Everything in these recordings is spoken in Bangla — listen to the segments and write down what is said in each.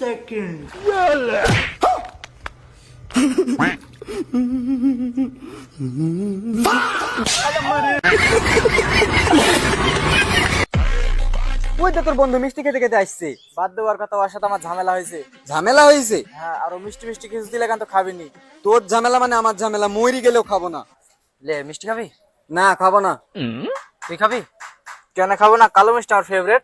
सेकंड ওই তো তোর বন্ধু মিষ্টি খেতে খেতে আসছে। বাদ দেওয়ার কথা, ওর সাথে আমার ঝামেলা হয়েছে। ঝামেলা হয়েছে? হ্যাঁ, আর ও মিষ্টি মিষ্টি কিছু দিলে কেন তো খাবিনি। তোর ঝামেলা মানে আমার ঝামেলা, মরি গেলেও খাবো না। লে মিষ্টি খাবি? না খাবো না। তুই খাবি? কেন খাবো না? কালো মিষ্টি আমার ফেভারিট।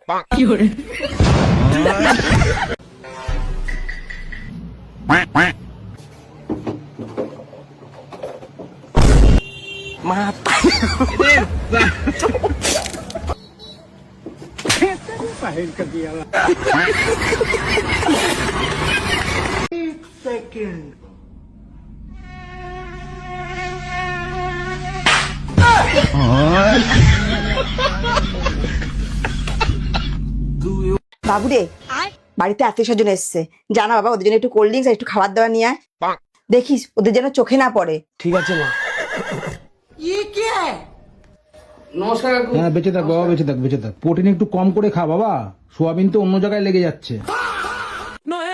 सेकंड বাবুরে, বাড়িতে আত্মীয় স্বজন এসছে, জানা বাবা ওদের জন্য একটু কোল্ড ড্রিঙ্কস আর একটু খাবার দাবার নিয়ে আয়। দেখিস ওদের যেন চোখে না পড়ে। ঠিক আছে মা। নমস্কার কাকু। হ্যাঁ বেঁচে থাক বাবা, বেঁচে থাক, বেঁচে থাক। প্রোটিন একটু কম করে খা বাবা, সোয়াবিন তো অন্য জায়গায় লেগে যাচ্ছে।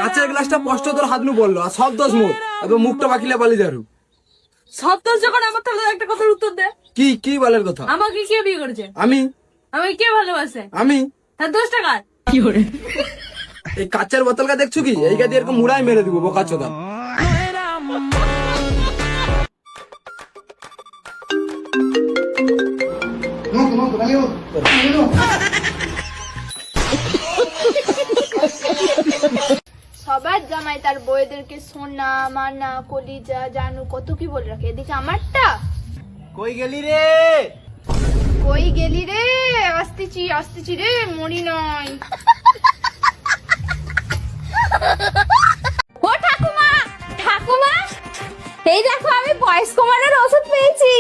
কাঁচের গ্লাসটা স্পষ্ট তোর হাত নু বললো, আর সব দোষ মোর। এবার মুখটা বাকিলে বলি দারু। সব দোষ যখন আমার, তাহলে একটা কথার উত্তর দে। কি কি বলার কথা? আমাকে কে বিয়ে করেছে? আমি। আমাকে কে ভালোবাসে? আমি। তার দোষটা কার? এই কাঁচের বোতলটা দেখছো কি? এইটা দিয়ে এরকম মুড়াই মেরে দিব বোকা চোদা। সবার জামাই তার বউদেরকে সোনা মানা কলিজা জানু কত কি বলে রাখে, এদিকে আমারটা কই গেলি রে? কই গেলি রে? আসতেছি আসতেছি রে, মরি নয়। ও ঠাকুমা, ঠাকুমা, এই দেখো আমি বয়স কমানোর ওষুধ পেয়েছি।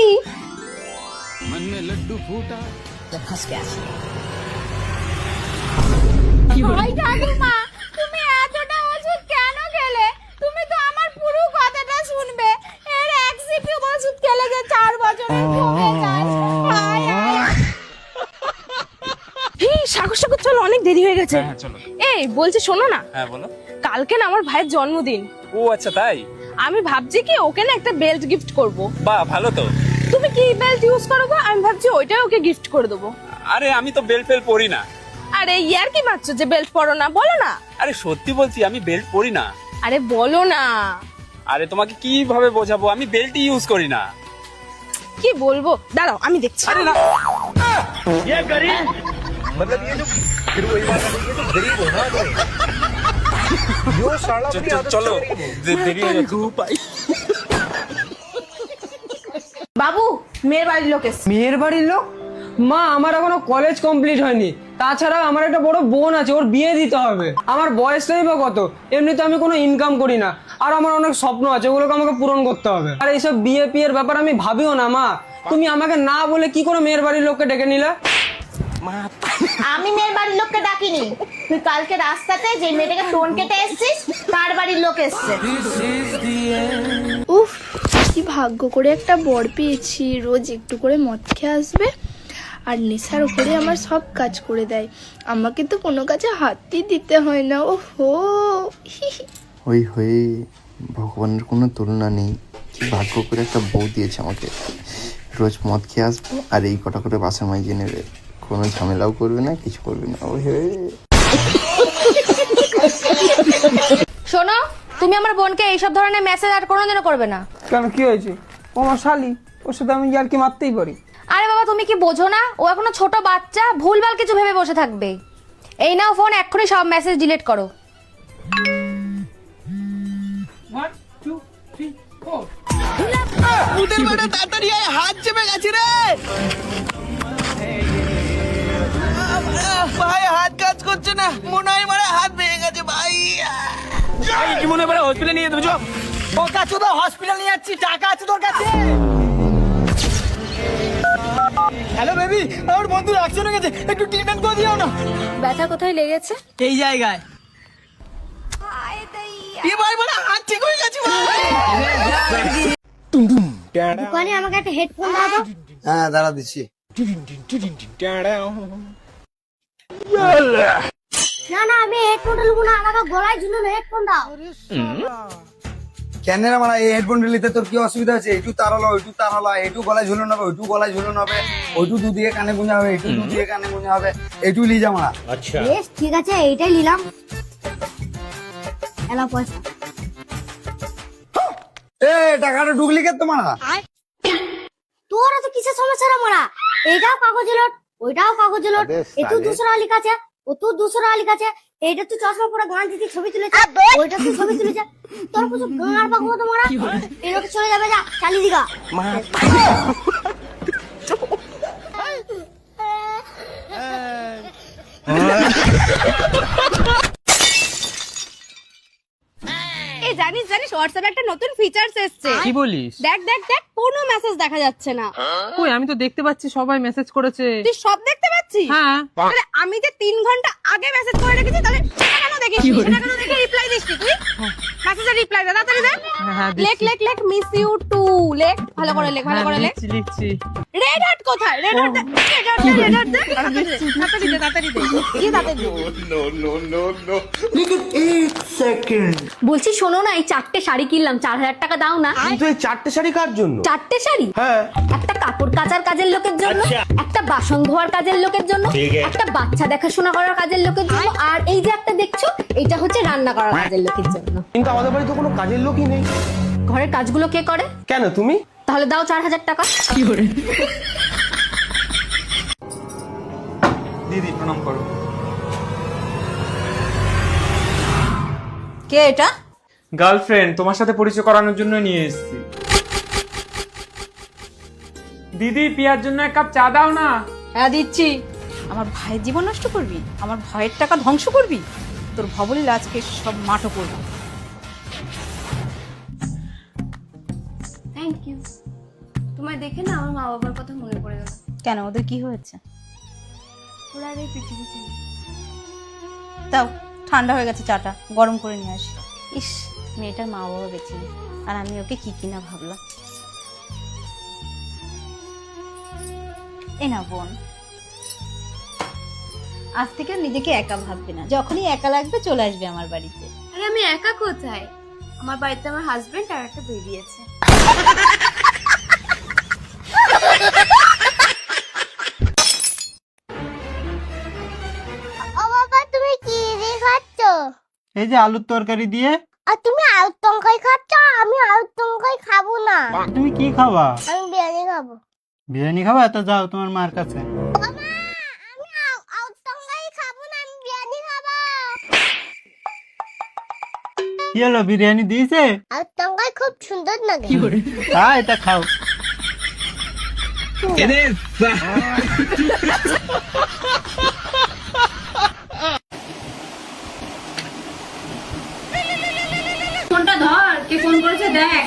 ওই ঠাকুমা, তুমি এতটা ওষুধ কেন খেলে? তুমি তো আমার পুরো কথাটা শুনবে। এর এক সিপি ওষুধ খেলে যে 4 বছরের কমে যায়। হায় হায়। এই সাগর সাগর চলো, অনেক দেরি হয়ে গেছে। হ্যাঁ চলো। এই বলছি শোনো না, হ্যাঁ বলো। কালকে না আমার ভাইয়ের জন্মদিন। ও আচ্ছা তাই? আমি ভাবছি কি ওকে না একটা বেল্ট গিফট করব। বাহ ভালো তো। তুমি কি বেল্ট ইউজ করো গো? আমি ভাবছি ওইটাই ওকে গিফট করে দেবো। আরে আমি তো বেল্ট ফেল পরি না। আরে ইয়ার কি মারছো যে বেল্ট পরো না? বলো না। আরে সত্যি বলছি, আমি বেল্ট পরি না। আরে বলো না। আরে তোমাকে কিভাবে বোঝাবো, আমি বেল্ট ইউজ করি না। কি বলবো, দাঁড়াও আমি দেখছি। আরে না, চলো দেরি হয়ে যাচ্ছে। বাবু, মেয়ের বাড়ির লোক এসছে। মেয়ের বাড়ির লোক? মা, আমার এখনো কলেজ কমপ্লিট হয়নি। তাছাড়া আমার একটা বড় বোন আছে, ওর বিয়ে দিতে হবে। আমার বয়সটাই বা কত? এমনিতে আমি কোনো ইনকাম করি না, আর আমার অনেক স্বপ্ন আছে, ওগুলোকে আমাকে পূরণ করতে হবে। আর এইসব বিয়ে পিয়ের ব্যাপার আমি ভাবিও না। মা, তুমি আমাকে না বলে কি করে মেয়ের বাড়ির লোককে ডেকে নিলে? আমি মেয়ের বাড়ির লোককে ডাকিনি, তুই কালকে রাস্তাতে যে মেয়েটাকে টোন কেটে এসেছিস তার বাড়ির লোক এসছে। উফ, কি ভাগ্য করে একটা বর পেয়েছি, রোজ একটু করে মদ খেয়ে আসবে আর নেশার উপরে আমার সব কাজ করে দেয়। আমাকে তো কোনো কাজে হাতই দিতে হয় না। ওহো, ওই হয়ে ভগবানের কোনো তুলনা নেই। কি ভাগ্য করে একটা বউ দিয়েছে আমাকে। রোজ মদ খেয়ে আসবো আর এই কটা করে বাসা মাইজে নেবে, কোনো ঝামেলাও করবে না, কিছু করবে না। ওই হয়ে শোনো, তুমি আমার বোনকে এইসব ধরনের মেসেজ আর কোনোদিনও করবে না। কেন, কি হয়েছে? ও আমার শালি, ওর সাথে আমি ইয়ার কি মারতেই পারি। আরে বাবা, তুমি কি বোঝো না? ও এখনো ছোট বাচ্চা, ভুলভাল কিছু ভেবে বসে থাকবে। এই নাও ফোন, এক্ষুনি সব মেসেজ ডিলিট করো। তাড়াতাড়ি আয়, হাত চেপে গেছে রে ভাই। হাত কাজ করছে না, মনে হয় মানে হাত ভেঙে গেছে ভাই। কি মনে হয় হসপিটালে নিয়ে দেবো? ও কাছে তো হসপিটাল নিয়ে যাচ্ছি, টাকা আছে তোর কাছে? হ্যালো বেবি, আমার বন্ধুর অ্যাক্সিডেন্ট হয়ে গেছে, একটু ট্রিটমেন্ট করে দিও না। ব্যথা কোথায় লেগেছে? এই জায়গায়। এ ভাই বলে হাত ঠিক হয়ে গেছে ভাই। দোকানে আমাকে একটা হেডফোন দাও তো। হ্যাঁ দাঁড়া দিচ্ছি। না না আমি হেডফোনটা নেবো না, আমাকে গলায় ঝুলানো হেডফোন দাও। কেন রে মারা, এই হেডফোন নিতে তোর কি অসুবিধা আছে? একটু তার হলো, একটু তার হলো, একটু গলায় ঝুলানো হবে, একটু গলায় ঝুলানো হবে, ওইটু দুদিকে কানে গুঁজা হবে, একটু দুদিকে কানে গুঁজা হবে, একটু লি যা মারা। বেশ ঠিক আছে, এইটাই নিলাম। এলা পয়সা। এ টাকাটা ডুপ্লিকেট তো মারা। তোর তো কিসের সমস্যা রে মারা? এইটাও কাগজের লোট, ওইটাও কাগজের লোট, এটু 200 টাকা লেখা আছে, ও তো 200 টাকা লেখা আছে। এইটা তুই চশমা পরে গান দিতে ছবি তুলেছে, ওইটা তুই ছবি তুলেছে। তোর কিছু গান পাবো তো মারা, এই লোক চলে যাবে, যা চালিয়ে দিগা। এই জানিস হোয়াটসঅ্যাপে একটা নতুন ফিচারস এসেছে। কি বলিস? দেখ দেখ দেখ, কোনো মেসেজ দেখা যাচ্ছে না। কই, আমি তো দেখতে পাচ্ছি সবাই মেসেজ করেছে। তুই সব দেখতে পাচ্ছিস? হ্যাঁ। তাহলে আমি যে 3 ঘন্টা আগে মেসেজ করে রেখেছি, তাহলে সেটা কেন দেখিস? সেটা কেন দেখে রিপ্লাই দিস তুই? মেসেজের রিপ্লাই দে, তাড়াতাড়ি দে। হ্যাঁ, লেখ লেখ লেখ, মিস ইউ টু, লেখ ভালো করে লেখ, ভালো করে লেখ। লিখছি। রেড হার্ট কোথায়? রেড হার্ট দে, রেড হার্ট দে, রেড হার্ট দে, তাড়াতাড়ি দে, তাড়াতাড়ি দে, তাড়াতাড়ি দে। কি তাড়াতাড়ি দে? বলছি শোনো না, এই 4টে শাড়ি কিনলাম, 4000 টাকা দাও না। কিন্তু এই 4টে শাড়ি কার জন্য? 4টে শাড়ি? হ্যাঁ। একটা কাপড় কাচার কাজের লোকের জন্য, একটা বাসন ধোয়ার কাজের লোকের জন্য, একটা বাচ্চা দেখাশোনা করার কাজের লোকের জন্য, আর এই যে একটা দেখছো, এটা হচ্ছে রান্না করার কাজের লোকের জন্য। কিন্তু আমাদের বাড়ি তো কোনো কাজের লোকই নেই। ঘরের কাজগুলো কে করে? কেন তুমি? তাহলে দাও 4000 টাকা। দিদি প্রণাম করো। কে এটা? গার্লফ্রেন্ড, তোমার সাথে পরিচয় করানোর জন্য নিয়ে এসেছি। দিদি পিয়ার জন্য 1 কাপ চা দাও না। হ্যাঁ দিচ্ছি। আমার ভাইয়ের জীবন নষ্ট করবি? আমার ভয়ের টাকা ধ্বংস করবি? তোর ভবলীল আজকে সব মাঠও করবো। Thank you. তোমায় দেখে না আমার মা বাবার কথা মনে পড়ে গেল। কেন, ওদের কি হয়েছে? ওরা আর এই পৃথিবীতে নেই। তাও ঠান্ডা হয়ে গেছে, চাটা গরম করে নিয়ে আসি। ইস, মেয়েটার মা বাবা বেঁচে নেই, আর আমি ওকে কি কিনা ভাবলাম। এ না বোন, আজ থেকে আর নিজেকে একা ভাববে না, যখনই একা লাগবে চলে আসবে আমার বাড়িতে। আরে আমি একা কোথায়? আমার বাড়িতে আমার হাজবেন্ড আর একটা বেবি আছে। ও বাবা, তুমি কি দিয়ে খাচ্ছ? এই যে আলুর তরকারি দিয়ে। আর তুমি আলুর তরকারি খাচ্ছ? আমি আলুর তরকারি খাবো না। তুমি কি খাবা? আমি বিরিয়ানি খাবো। বিরিয়ানি খাবা? তো যাও তোমার মার কাছে। বাবা, আমি আলুর তরকারি খাবো না, আমি বিরিয়ানি খাবো। কি হলো, বিরিয়ানি দিয়েছে? আলুর তরকারি খুব সুন্দর লাগে। হ্যাঁ, এটা খাও। ফোনটা ধর, কে ফোন করেছে দেখ।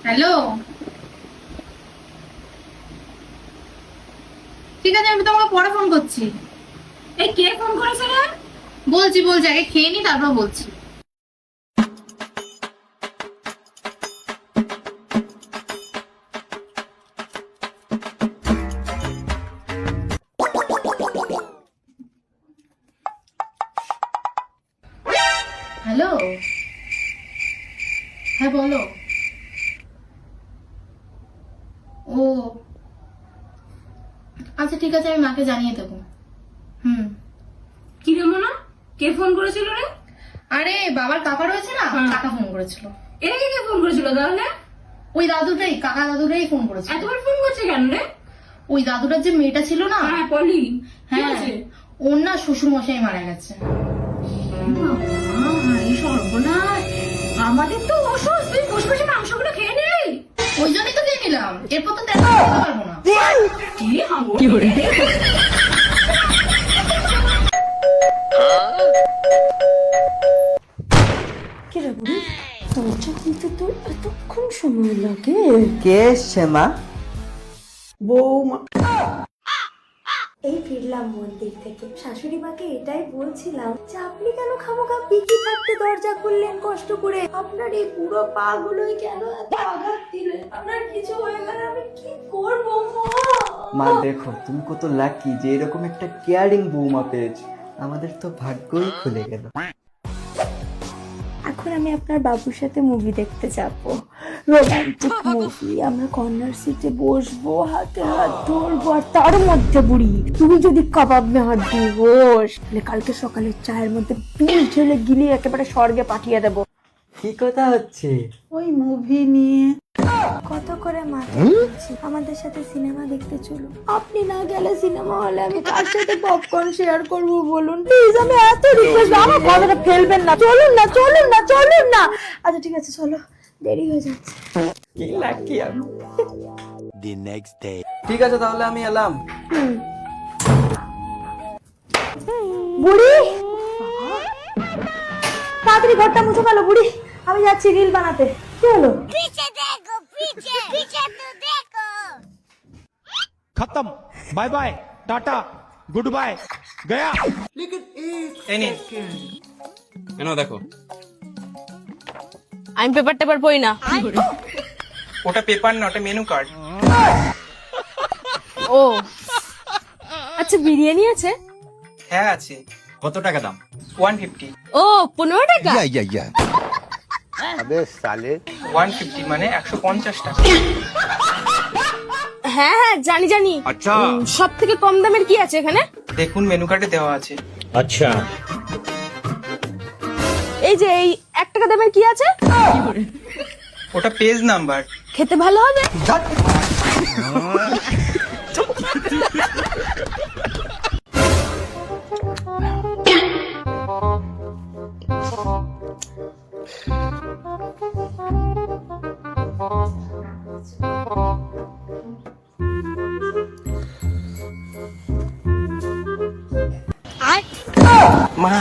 হ্যালো, ঠিক আছে আমি তোমাকে পরে ফোন করছি। এই কে ফোন করেছে রে? বলছি আগে খেয়ে নি, তারপর বলছি। হ্যালো, হ্যাঁ বলো। ও আচ্ছা ঠিক আছে, আমি মাকে জানিয়ে দেবো। কি রে মোনা, কে ফোন করেছিল রে? আরে বাবার কাকা রয়েছে না, কাকা ফোন করেছিল। এর আগে কে ফোন করেছিল তাহলে? ওই দাদুটাই, কাকা দাদুটাই ফোন করেছে। এতবার ফোন করছে কেন রে? ওই দাদুটার যে মেয়েটা ছিল না, হ্যাঁ পলি, হ্যাঁ ওর না শ্বশুর মশাই মারা গেছে। সর্বনাশ, আমাদের তো অসুস্থ, তুই বসে বসে মাংসগুলো খেয়ে নিলি। ওই জন্যই তো খেয়ে নিলাম, এরপর তো দেখা করতে পারবো না। কি করে? কে এসছে মা? বৌমা। এই ফিরলাম মন্দির থেকে, শাশুড়ি মাকে এটাই বলছিলাম যে আপনি কেন খামোখা পিকি থাকতে দরজা খুললেন কষ্ট করে, আপনার এই পুরো পা গুলোই কেন এত আঘাত দিলেন, আপনার কিছু হয়ে গেলে আমি কি করবো মা দেখো তুমি কত লাকি যে এরকম একটা কেয়ারিং বৌমা পেয়েছো, আমাদের তো ভাগ্যই খুলে গেল। এখন আমি আপনার বাবুর সাথে মুভি দেখতে যাবো, রোমান্টিক মুভি। আমরা কর্নার সিটে বসবো, হাতে হাত ধরবো, আর তার মধ্যে বুড়ি তুমি যদি কাবাব মে হাত দিয়ে বস, তাহলে কালকে সকালে চায়ের মধ্যে বিষ ঢেলে গিলিয়ে একেবারে স্বর্গে পাঠিয়ে দেবো। কি কথা হচ্ছে? ওই মুভি নিয়ে কত করে মাথা ঘুরছে, আমাদের সাথে সিনেমা দেখতে চলো। আপনি না গেলে সিনেমা হলে আমি কার সাথে পপকর্ন শেয়ার করবো বলুন প্লিজ, আমি এত রিকোয়েস্ট, আমার কথাটা ফেলবেন না, চলুন না চলুন না চলুন না। আচ্ছা ঠিক আছে চলো, দেরি হয়ে যাচ্ছে। কি লাকি আমি। ঠিক আছে তাহলে আমি এলাম। বুড়ি তাড়াতাড়ি ঘরটা মুছে ফেলো বুড়ি, আমি যাচ্ছি রিল বানাতে। কি হলো? খতম, bye bye, tata, good bye, Gaya. এই নিন, কেন দেখো, আমি পেপার টেপার পড়ি না। ওটা পেপার না, ওটা মেনু কার্ড। ও আচ্ছা, বিরিয়ানি আছে? হ্যাঁ আছে। কত টাকা দাম? 150। ও 15 টাকা। 150 মানে 150 টাকা। হ্যাঁ হ্যাঁ জানি জানি। আচ্ছা, সব থেকে কম দামের কি আছে এখানে? দেখুন মেনু কার্ডে দেওয়া আছে। আচ্ছা, এই যে এই 1 টাকা দামের কি আছে? ওটা পেজ নাম্বার। খেতে ভালো হবে? মা